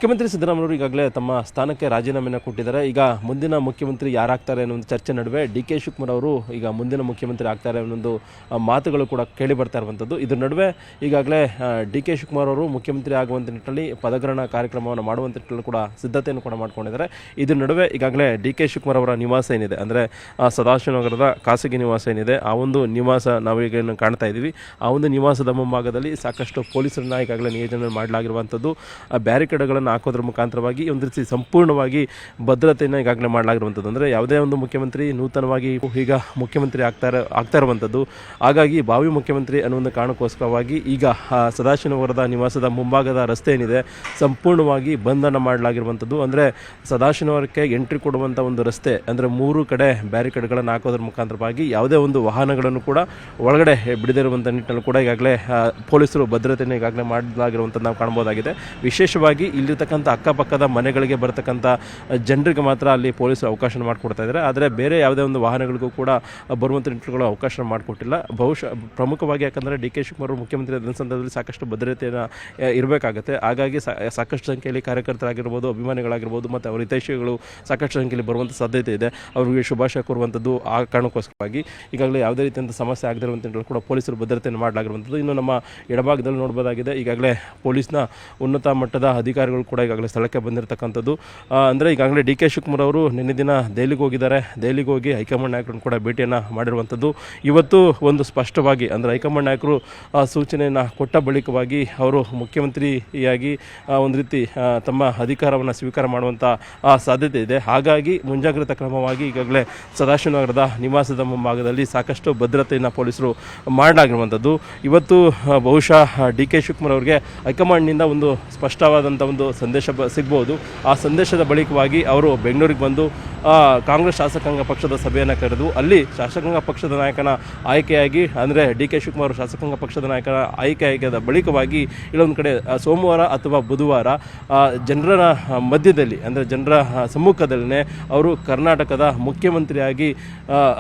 ಮುಖ್ಯಮಂತ್ರಿ ಸಿದ್ದರಾಮಯ್ಯವರು ಈಗಾಗಲೇ ತಮ್ಮ ಸ್ಥಾನಕ್ಕೆ ರಾಜೀನಾಮೆಯನ್ನು ಕೊಟ್ಟಿದ್ದಾರೆ. ಈಗ ಮುಂದಿನ ಮುಖ್ಯಮಂತ್ರಿ ಯಾರಾಗ್ತಾರೆ ಅನ್ನೋ ಒಂದು ಚರ್ಚೆ ನಡುವೆ ಡಿ.ಕೆ. ಶಿವಕುಮಾರ್ ಅವರು ಈಗ ಮುಂದಿನ ಮುಖ್ಯಮಂತ್ರಿ ಆಗ್ತಾರೆ ಅನ್ನೋ ಮಾತುಗಳು ಕೂಡ ಕೇಳಿ ಬರ್ತಾ ಇರುವಂಥದ್ದು. ಇದರ ನಡುವೆ ಈಗಾಗಲೇ ಡಿ.ಕೆ. ಶಿವಕುಮಾರ್ ಅವರು ಮುಖ್ಯಮಂತ್ರಿ ಆಗುವಂಥ ನಿಟ್ಟಿನಲ್ಲಿ ಪದಗ್ರಹಣ ಕಾರ್ಯಕ್ರಮವನ್ನು ಮಾಡುವಂಥ ನಿಟ್ಟಿನಲ್ಲಿ ಕೂಡ ಸಿದ್ಧತೆಯನ್ನು ಕೂಡ ಮಾಡ್ಕೊಂಡಿದ್ದಾರೆ. ಇದರ ನಡುವೆ ಈಗಾಗಲೇ ಡಿ.ಕೆ. ಶಿವಕುಮಾರ್ ಅವರ ನಿವಾಸ ಏನಿದೆ, ಅಂದರೆ ಸದಾಶಿವನಗರದ ಖಾಸಗಿ ನಿವಾಸ ಏನಿದೆ, ಆ ಒಂದು ನಿವಾಸ ನಾವೀಗ ಕಾಣ್ತಾ ಇದ್ದೀವಿ. ಆ ಒಂದು ನಿವಾಸದ ಮುಂಭಾಗದಲ್ಲಿ ಸಾಕಷ್ಟು ಪೊಲೀಸರನ್ನ ಈಗಾಗಲೇ ನಿಯೋಜನೆ ಮಾಡಲಾಗಿರುವಂಥದ್ದು. ಬ್ಯಾರಿಕೇಡ್ಗಳನ್ನು ಹಾಕೋದ್ರ ಮುಖಾಂತರವಾಗಿ ಒಂದು ರೀತಿ ಸಂಪೂರ್ಣವಾಗಿ ಭದ್ರತೆಯನ್ನು ಈಗಾಗಲೇ ಮಾಡಲಾಗಿರುವಂಥದ್ದು. ಅಂದರೆ ಯಾವುದೇ ಒಂದು ಮುಖ್ಯಮಂತ್ರಿ ನೂತನವಾಗಿ ಈಗ ಮುಖ್ಯಮಂತ್ರಿ ಆಗ್ತಾ ಇರುವಂಥದ್ದು. ಹಾಗಾಗಿ ಭಾವಿ ಮುಖ್ಯಮಂತ್ರಿ ಅನ್ನೋ ಒಂದು ಕಾರಣಕ್ಕೋಸ್ಕರವಾಗಿ ಈಗ ಸದಾಶಿವನಗರದ ನಿವಾಸದ ಮುಂಭಾಗದ ರಸ್ತೆ ಏನಿದೆ ಸಂಪೂರ್ಣವಾಗಿ ಬಂಧನ ಮಾಡಲಾಗಿರುವಂಥದ್ದು. ಅಂದರೆ ಸದಾಶಿವನಗರಕ್ಕೆ ಎಂಟ್ರಿ ಕೊಡುವಂಥ ಒಂದು ರಸ್ತೆ, ಅಂದರೆ 3 ಕಡೆ ಬ್ಯಾರಿಕೇಡ್ಗಳನ್ನು ಹಾಕೋದ್ರ ಮುಖಾಂತರವಾಗಿ ಯಾವುದೇ ಒಂದು ವಾಹನಗಳನ್ನು ಕೂಡ ಒಳಗಡೆ ಬಿಡದಿರುವಂಥ ನಿಟ್ಟಿನಲ್ಲಿ ಕೂಡ ಈಗಾಗಲೇ ಪೊಲೀಸರು ಭದ್ರತೆಯನ್ನು ಈಗಾಗಲೇ ಮಾಡಲಾಗಿರುವಂಥದ್ದು ನಾವು ಕಾಣ್ಬೋದಾಗಿದೆ. ವಿಶೇಷವಾಗಿ ಇಲ್ಲಿರ್ತಕ್ಕಂಥ ಅಕ್ಕಪಕ್ಕದ ಮನೆಗಳಿಗೆ ಬರ್ತಕ್ಕಂಥ ಜನರಿಗೆ ಮಾತ್ರ ಅಲ್ಲಿ ಪೊಲೀಸರು ಅವಕಾಶ ಮಾಡಿಕೊಡ್ತಾ ಇದ್ದಾರೆ. ಆದರೆ ಬೇರೆ ಯಾವುದೇ ಒಂದು ವಾಹನಗಳಿಗೂ ಕೂಡ ಬರುವಂಥ ನಿಟ್ಟಿನಲ್ಲಿ ಅವಕಾಶ ಮಾಡಿಕೊಟ್ಟಿಲ್ಲ. ಬಹುಶಃ ಪ್ರಮುಖವಾಗಿ ಯಾಕಂದರೆ ಡಿ.ಕೆ. ಶಿವಕುಮಾರ್ ಮುಖ್ಯಮಂತ್ರಿ ಆದ ಸಂದರ್ಭದಲ್ಲಿ ಸಾಕಷ್ಟು ಭದ್ರತೆಯನ್ನು ಇರಬೇಕಾಗುತ್ತೆ. ಹಾಗಾಗಿ ಸಾಕಷ್ಟು ಸಂಖ್ಯೆಯಲ್ಲಿ ಕಾರ್ಯಕರ್ತರಾಗಿರ್ಬೋದು, ಅಭಿಮಾನಿಗಳಾಗಿರ್ಬೋದು ಮತ್ತು ಅವರ ಹಿತೈಷಿಗಳು ಸಾಕಷ್ಟು ಸಂಖ್ಯೆಯಲ್ಲಿ ಬರುವಂಥ ಸಾಧ್ಯತೆ ಇದೆ. ಅವರಿಗೆ ಶುಭಾಶಯ ಕೋರುವಂಥದ್ದು ಆ ಕಾರಣಕ್ಕೋಸ್ಕರವಾಗಿ ಈಗಾಗಲೇ ಯಾವುದೇ ರೀತಿಯಂಥ ಸಮಸ್ಯೆ ಆಗದಿರುವಂಥ ಕೂಡ ಪೊಲೀಸರು ಭದ್ರತೆಯನ್ನು ಮಾಡಲಾಗಿರುವಂಥದ್ದು. ಇನ್ನು ನಮ್ಮ ಎಡಭಾಗದಲ್ಲಿ ನೋಡ್ಬೋದಾಗಿದೆ, ಈಗಾಗಲೇ ಪೊಲೀಸ್ನ ಉನ್ನತ ಮಟ್ಟದ ಅಧಿಕಾರಿಗಳು ಕೂಡ ಈಗಾಗಲೇ ಸ್ಥಳಕ್ಕೆ ಬಂದಿರತಕ್ಕಂಥದ್ದು. ಅಂದರೆ ಈಗಾಗಲೇ ಡಿ.ಕೆ. ಶಿವಕುಮಾರ್ ಅವರು ನಿನ್ನೆ ದಿನ ದೆಹಲಿಗೆ ಹೋಗಿದ್ದಾರೆ. ದೆಹಲಿಗೆ ಹೋಗಿ ಹೈಕಮಾಂಡ್ ನಾಯಕರನ್ನು ಕೂಡ ಭೇಟಿಯನ್ನು ಮಾಡಿರುವಂಥದ್ದು. ಇವತ್ತು ಒಂದು ಸ್ಪಷ್ಟವಾಗಿ ಅಂದರೆ ಹೈಕಮಾಂಡ್ ನಾಯಕರು ಸೂಚನೆಯನ್ನು ಕೊಟ್ಟ ಬಳಿಕವಾಗಿ ಅವರು ಮುಖ್ಯಮಂತ್ರಿಯಾಗಿ ಒಂದು ರೀತಿ ತಮ್ಮ ಅಧಿಕಾರವನ್ನು ಸ್ವೀಕಾರ ಮಾಡುವಂಥ ಸಾಧ್ಯತೆ ಇದೆ. ಹಾಗಾಗಿ ಮುಂಜಾಗ್ರತಾ ಕ್ರಮವಾಗಿ ಈಗಾಗಲೇ ಸದಾಶಿವನಗರದ ನಿವಾಸದ ಮುಂಭಾಗದಲ್ಲಿ ಸಾಕಷ್ಟು ಭದ್ರತೆಯನ್ನು ಪೊಲೀಸರು ಮಾಡಲಾಗಿರುವಂಥದ್ದು. ಇವತ್ತು ಬಹುಶಃ ಡಿ.ಕೆ. ಶಿವಕುಮಾರ್ ಅವರಿಗೆ ಹೈಕಮಾಂಡ್ನಿಂದ ಒಂದು ಸ್ಪಷ್ಟವಾದಂಥ ಒಂದು ಸಂದೇಶ ಸಿಗ್ಬೋದು. ಆ ಸಂದೇಶದ ಬಳಿಕವಾಗಿ ಅವರು ಬೆಂಗಳೂರಿಗೆ ಬಂದು ಕಾಂಗ್ರೆಸ್ ಶಾಸಕಾಂಗ ಪಕ್ಷದ ಸಭೆಯನ್ನು ಕರೆದು ಅಲ್ಲಿ ಶಾಸಕಾಂಗ ಪಕ್ಷದ ನಾಯಕನ ಆಯ್ಕೆಯಾಗಿ, ಅಂದರೆ ಡಿ.ಕೆ. ಶಿವಕುಮಾರ್ ಶಾಸಕಾಂಗ ಪಕ್ಷದ ನಾಯಕನ ಆಯ್ಕೆಯಾಗಿದ್ದ ಬಳಿಕವಾಗಿ ಇಲ್ಲೊಂದು ಕಡೆ ಸೋಮವಾರ ಅಥವಾ ಬುಧವಾರ ಜನರ ಮಧ್ಯದಲ್ಲಿ, ಅಂದರೆ ಜನರ ಸಮ್ಮುಖದಲ್ಲೇ ಅವರು ಕರ್ನಾಟಕದ ಮುಖ್ಯಮಂತ್ರಿಯಾಗಿ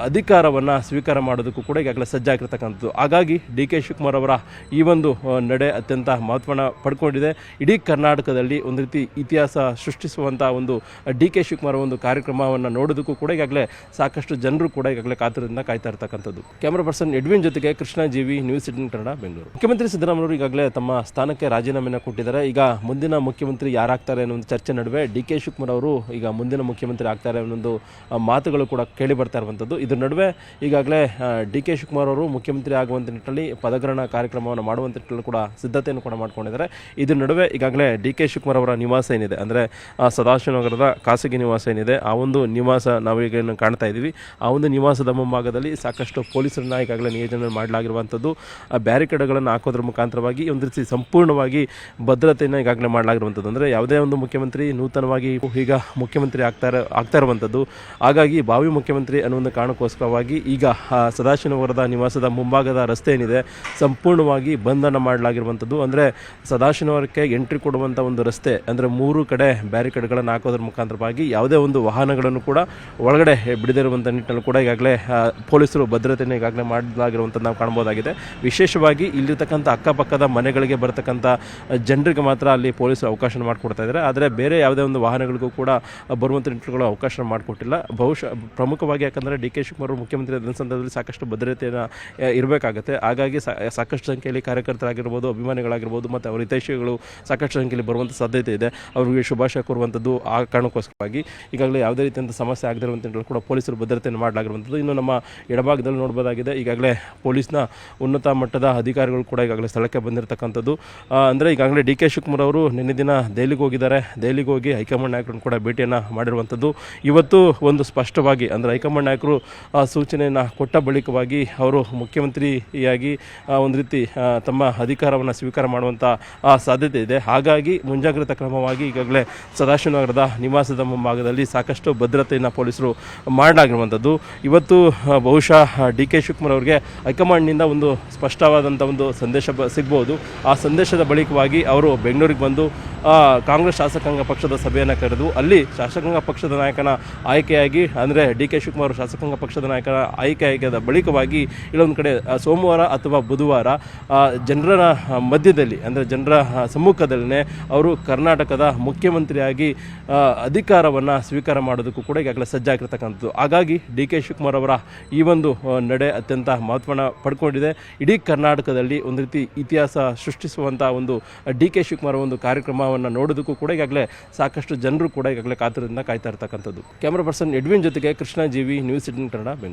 ಅಧಿಕಾರವನ್ನು ಸ್ವೀಕಾರ ಮಾಡೋದಕ್ಕೂ ಕೂಡ ಈಗಾಗಲೇ ಸಜ್ಜಾಗಿರ್ತಕ್ಕಂಥದ್ದು. ಹಾಗಾಗಿ ಡಿ.ಕೆ. ಶಿವಕುಮಾರ್ ಅವರ ಈ ಒಂದು ನಡೆ ಅತ್ಯಂತ ಮಹತ್ವವನ್ನು ಪಡ್ಕೊಂಡಿದೆ. ಇಡೀ ಕರ್ನಾಟಕದಲ್ಲಿ ಒಂದು ರೀತಿ ಇತಿಹಾಸ ಸೃಷ್ಟಿಸುವಂಥ ಒಂದು ಡಿ.ಕೆ. ಶಿವಕುಮಾರ್ ಒಂದು ಕಾರ್ಯಕ್ರಮವನ್ನು ನೋಡೋದಕ್ಕೂ ಕೂಡ ಈಗಾಗಲೇ ಸಾಕಷ್ಟು ಜನರು ಕೂಡ ಈಗಾಗಲೇ ಕಾತರದಿಂದ ಕಾಯ್ತಾ ಇರ್ತಕ್ಕಂಥದ್ದು. ಕ್ಯಾಮರಾ ಪರ್ಸನ್ ಎಡ್ವಿನ್ ಜೊತೆಗೆ ಕೃಷ್ಣ ಜೀವಿ, ನ್ಯೂಸ್ 18 ಕನ್ನಡ, ಬೆಂಗಳೂರು. ಮುಖ್ಯಮಂತ್ರಿ ಸಿದ್ದರಾಮಯ್ಯವರು ಈಗಾಗಲೇ ತಮ್ಮ ಸ್ಥಾನಕ್ಕೆ ರಾಜೀನಾಮೆಯನ್ನು ಕೊಟ್ಟಿದ್ದಾರೆ. ಈಗ ಮುಂದಿನ ಮುಖ್ಯಮಂತ್ರಿ ಯಾರಾಗ್ತಾರೆ ಅನ್ನೋ ಒಂದು ಚರ್ಚೆ ನಡುವೆ ಡಿ.ಕೆ. ಶಿವಕುಮಾರ್ ಅವರು ಈಗ ಮುಂದಿನ ಮುಖ್ಯಮಂತ್ರಿ ಆಗ್ತಾರೆ ಅನ್ನೋ ಮಾತುಗಳು ಕೂಡ ಕೇಳಿ ಬರ್ತಾ ಇರುವಂಥದ್ದು. ಇದರ ನಡುವೆ ಈಗಾಗಲೇ ಡಿ.ಕೆ. ಶಿವಕುಮಾರ್ ಅವರು ಮುಖ್ಯಮಂತ್ರಿ ಆಗುವಂಥ ನಿಟ್ಟಿನಲ್ಲಿ ಪದಗ್ರಹಣ ಕಾರ್ಯಕ್ರಮವನ್ನು ಮಾಡುವಂಥ ನಿಟ್ಟಿನಲ್ಲಿ ಕೂಡ ಸಿದ್ಧತೆಯನ್ನು ಕೂಡ ಮಾಡ್ಕೊಂಡಿದ್ದಾರೆ. ಇದರ ನಡುವೆ ಈಗಾಗಲೇ ಡಿ.ಕೆ. ಶಿವಕುಮಾರ್ ಅವರ ನಿವಾಸ ಏನಿದೆ, ಅಂದರೆ ಸದಾಶಿವನಗರದ ಖಾಸಗಿ ನಿವಾಸ ಏನಿದೆ, ಆ ಒಂದು ನಿವಾಸ ನಾವೀಗ ಕಾಣ್ತಾ ಇದ್ದೀವಿ. ಆ ಒಂದು ನಿವಾಸದ ಮುಂಭಾಗದಲ್ಲಿ ಸಾಕಷ್ಟು ಪೊಲೀಸರನ್ನ ಈಗಾಗಲೇ ನಿಯೋಜನೆ ಮಾಡಲಾಗಿರುವಂಥದ್ದು. ಬ್ಯಾರಿಕೇಡ್ಗಳನ್ನು ಹಾಕೋದ್ರ ಮುಖಾಂತರವಾಗಿ ಒಂದು ರೀತಿ ಸಂಪೂರ್ಣವಾಗಿ ಭದ್ರತೆಯನ್ನು ಈಗಾಗಲೇ ಮಾಡಲಾಗಿರುವಂಥದ್ದು. ಅಂದರೆ ಯಾವುದೇ ಒಂದು ಮುಖ್ಯಮಂತ್ರಿ ನೂತನವಾಗಿ ಈಗ ಮುಖ್ಯಮಂತ್ರಿ ಆಗ್ತಾ ಇರುವಂಥದ್ದು. ಹಾಗಾಗಿ ಭಾವಿ ಮುಖ್ಯಮಂತ್ರಿ ಅನ್ನೋ ಒಂದು ಕಾರಣಕ್ಕೋಸ್ಕರವಾಗಿ ಈಗ ಸದಾಶಿವನಗರದ ನಿವಾಸದ ಮುಂಭಾಗದ ರಸ್ತೆ ಏನಿದೆ ಸಂಪೂರ್ಣವಾಗಿ ಬಂಧನ ಮಾಡಲಾಗಿರುವಂಥದ್ದು. ಅಂದರೆ ಸದಾಶಿವನಗರಕ್ಕೆ ಎಂಟ್ರಿ ಕೊಡುವಂಥ ಒಂದು ರಸ್ತೆ, ಅಂದರೆ 3 ಕಡೆ ಬ್ಯಾರಿಕೇಡ್ಗಳನ್ನು ಹಾಕೋದ್ರ ಮುಖಾಂತರವಾಗಿ ಯಾವುದೇ ಒಂದು ವಾಹನಗಳನ್ನು ಕೂಡ ಒಳಗಡೆ ಬಿಡದಿರುವಂಥ ನಿಟ್ಟಿನಲ್ಲಿ ಕೂಡ ಈಗಾಗಲೇ ಪೊಲೀಸರು ಭದ್ರತೆಯನ್ನು ಈಗಾಗಲೇ ಮಾಡಲಾಗಿರುವಂಥದ್ದು ನಾವು ಕಾಣ್ಬೋದಾಗಿದೆ. ವಿಶೇಷವಾಗಿ ಇಲ್ಲಿರ್ತಕ್ಕಂಥ ಅಕ್ಕಪಕ್ಕದ ಮನೆಗಳಿಗೆ ಬರ್ತಕ್ಕಂಥ ಜನರಿಗೆ ಮಾತ್ರ ಅಲ್ಲಿ ಪೊಲೀಸರು ಅವಕಾಶ ಮಾಡಿಕೊಡ್ತಾ ಇದ್ದಾರೆ. ಆದರೆ ಬೇರೆ ಯಾವುದೇ ಒಂದು ವಾಹನಗಳಿಗೂ ಕೂಡ ಬರುವಂಥ ನಿಟ್ಟಿನಲ್ಲಿ ಅವಕಾಶ ಮಾಡಿಕೊಟ್ಟಿಲ್ಲ. ಬಹುಶಃ ಪ್ರಮುಖವಾಗಿ ಯಾಕಂದರೆ ಡಿ.ಕೆ. ಶಿವಕುಮಾರ್ ಮುಖ್ಯಮಂತ್ರಿ ಆದ ಸಂದರ್ಭದಲ್ಲಿ ಸಾಕಷ್ಟು ಭದ್ರತೆಯನ್ನು ಇರಬೇಕಾಗುತ್ತೆ. ಹಾಗಾಗಿ ಸಾಕಷ್ಟು ಸಂಖ್ಯೆಯಲ್ಲಿ ಕಾರ್ಯಕರ್ತರಾಗಿರ್ಬೋದು, ಅಭಿಮಾನಿಗಳಾಗಿರ್ಬೋದು ಮತ್ತು ಅವರ ಹಿತೈಷಿಗಳು ಸಾಕಷ್ಟು ಸಂಖ್ಯೆಯಲ್ಲಿ ಬರುವಂಥ ಸಾಧ್ಯತೆ ಇದೆ. ಅವರಿಗೆ ಶುಭಾಶಯ ಕೋರುವಂಥದ್ದು ಆ ಕಾರಣಕ್ಕೋಸ್ಕರವಾಗಿ ಈಗಾಗಲೇ ಯಾವುದೇ ರೀತಿಯಂಥ ಸಮಸ್ಯೆ ಆಗದಿರುವಂಥ ಕೂಡ ಪೊಲೀಸರು ಭದ್ರತೆಯನ್ನು ಮಾಡಲಾಗಿರುವಂಥದ್ದು. ಇನ್ನು ನಮ್ಮ ಎಡಭಾಗದಲ್ಲಿ ನೋಡ್ಬೋದಾಗಿದೆ, ಈಗಾಗಲೇ ಪೊಲೀಸ್ನ ಉನ್ನತ ಮಟ್ಟದ ಅಧಿಕಾರಿಗಳು ಕೂಡ ಈಗಾಗಲೇ ಸ್ಥಳಕ್ಕೆ ಬಂದಿರತಕ್ಕಂಥದ್ದು. ಅಂದರೆ ಈಗಾಗಲೇ ಡಿ.ಕೆ. ಶಿವಕುಮಾರ್ ಅವರು ನಿನ್ನೆ ದಿನ ದೆಹಲಿಗೆ ಹೋಗಿದ್ದಾರೆ. ದೆಹಲಿಗೆ ಹೋಗಿ ಹೈಕಮಾಂಡ್ ನಾಯಕರನ್ನು ಕೂಡ ಭೇಟಿಯನ್ನು ಮಾಡಿರುವಂಥದ್ದು. ಇವತ್ತು ಒಂದು ಸ್ಪಷ್ಟವಾಗಿ ಅಂದರೆ ಹೈಕಮಾಂಡ್ ನಾಯಕರು ಸೂಚನೆಯನ್ನು ಕೊಟ್ಟ ಬಳಿಕವಾಗಿ ಅವರು ಮುಖ್ಯಮಂತ್ರಿಯಾಗಿ ಒಂದು ರೀತಿ ತಮ್ಮ ಅಧಿಕಾರವನ್ನು ಸ್ವೀಕಾರ ಮಾಡುವಂಥ ಸಾಧ್ಯತೆ ಇದೆ. ಹಾಗಾಗಿ ಮುಂಜಾಗ್ರತಾ ಕ್ರಮವಾಗಿ ಈಗಾಗಲೇ ಸದಾಶಿವನಗರದ ನಿವಾಸದ ಮುಂಭಾಗದಲ್ಲಿ ಸಾಕಷ್ಟು ಭದ್ರತೆಯನ್ನು ಪೊಲೀಸರು ಮಾಡಲಾಗಿರುವಂಥದ್ದು. ಇವತ್ತು ಬಹುಶಃ ಡಿ.ಕೆ. ಶಿವಕುಮಾರ್ ಅವರಿಗೆ ಹೈಕಮಾಂಡ್ನಿಂದ ಒಂದು ಸ್ಪಷ್ಟವಾದಂಥ ಒಂದು ಸಂದೇಶ ಸಿಗ್ಬೋದು. ಆ ಸಂದೇಶದ ಬಳಿಕವಾಗಿ ಅವರು ಬೆಂಗಳೂರಿಗೆ ಬಂದು ಕಾಂಗ್ರೆಸ್ ಶಾಸಕಾಂಗ ಪಕ್ಷದ ಸಭೆಯನ್ನು ಕರೆದು ಅಲ್ಲಿ ಶಾಸಕಾಂಗ ಪಕ್ಷದ ನಾಯಕನ ಆಯ್ಕೆಯಾಗಿ, ಅಂದರೆ ಡಿ.ಕೆ. ಶಿವಕುಮಾರ್ ಶಾಸಕಾಂಗ ಪಕ್ಷದ ನಾಯಕನ ಆಯ್ಕೆಯಾಗಿದ್ದ ಬಳಿಕವಾಗಿ ಇಲ್ಲೊಂದು ಕಡೆ ಸೋಮವಾರ ಅಥವಾ ಬುಧವಾರ ಜನರ ಮಧ್ಯದಲ್ಲಿ, ಅಂದರೆ ಜನರ ಸಮ್ಮುಖದಲ್ಲೇ ಅವರು ಕರ್ನಾಟಕದ ಮುಖ್ಯಮಂತ್ರಿಯಾಗಿ ಅಧಿಕಾರವನ್ನು ಸ್ವೀಕಾರ ಮಾಡೋದಕ್ಕೂ ಕೂಡ ಈಗಾಗಲೇ ಸಜ್ಜಾಗಿರ್ತಕ್ಕಂಥದ್ದು. ಹಾಗಾಗಿ ಡಿ ಕೆ ಶಿವಕುಮಾರ್ ಅವರ ಈ ಒಂದು ನಡೆ ಅತ್ಯಂತ ಮಹತ್ವನ ಪಡ್ಕೊಂಡಿದೆ. ಇಡೀ ಕರ್ನಾಟಕದಲ್ಲಿ ಒಂದು ರೀತಿ ಇತಿಹಾಸ ಸೃಷ್ಟಿಸುವಂಥ ಒಂದು ಡಿ ಕೆ ಶಿವಕುಮಾರ್ ಒಂದು ಕಾರ್ಯಕ್ರಮವನ್ನು ನೋಡೋದಕ್ಕೂ ಕೂಡ ಈಗಾಗಲೇ ಸಾಕಷ್ಟು ಜನರು ಕೂಡ ಈಗಾಗಲೇ ಕಾತರದಿಂದ ಕಾಯ್ತಾ ಇರ್ತಕ್ಕಂಥದ್ದು. ಕ್ಯಾಮ್ರಾ ಪರ್ಸನ್ ಎಡ್ವಿನ್ ಜೊತೆಗೆ ಕೃಷ್ಣ ಜೀವಿ, ನ್ಯೂಸ್ 18 ಕನ್ನಡ, ಬೆಂಗಳೂರು.